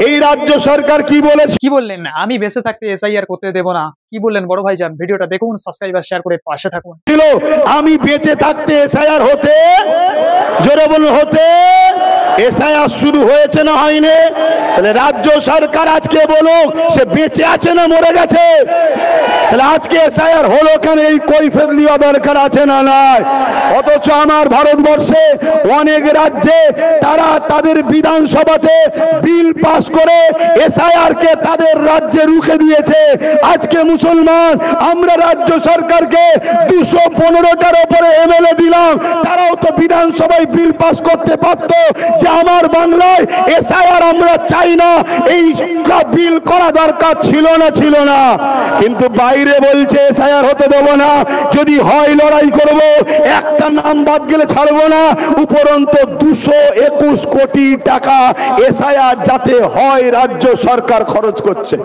এই রাজ্য সরকার কি বলেছে? কি বললেন? আমি বেঁচে থাকতে এসআইআর করতে দেব না। কি বললেন বড় ভাইজান? ভিডিওটা দেখুন, সাবস্ক্রাইব আর শেয়ার করে পাশে থাকুন। আমি বেঁচে থাকতে এসআইআর হতে, জোরে বলুন, হতে এসআইআর শুরু হয়েছে না হয়নি? তাহলে রাজ্য সরকার আজকে বলুক সে বেঁচে আছে না মরে গেছে? তাহলে আজকে এসআইআর হলো কেন, এই কৈফিয়ত দেওয়া দরকার আছে না নাই? অথচ আমার ভারতবর্ষে অনেক রাজ্যে তারা তাদের বিধানসভাতে বিল পাস করে এসআইআর কে তাদের রাজ্যে রুখে দিয়েছে। আজকে মুসলমান আমরা রাজ্য সরকারকে 215টার উপরে এমএলএ দিলাম, তারাও তো বিধানসভায় বিল পাস করতে পারত যে আমার বাংলায় এসআইআর আমরা চাই না, এই বিল করা দরকার ছিল না, ছিল না। কিন্তু বাইরে বলছে এসআইআর হতে দেব না, যদি হয় লড়াই করব, একটা নাম বাদ গেলে ছাড়বো না। উপরন্তু 221 কোটি টাকা এসআইআর যাতে হয় রাজ্য সরকার খরচ করছে।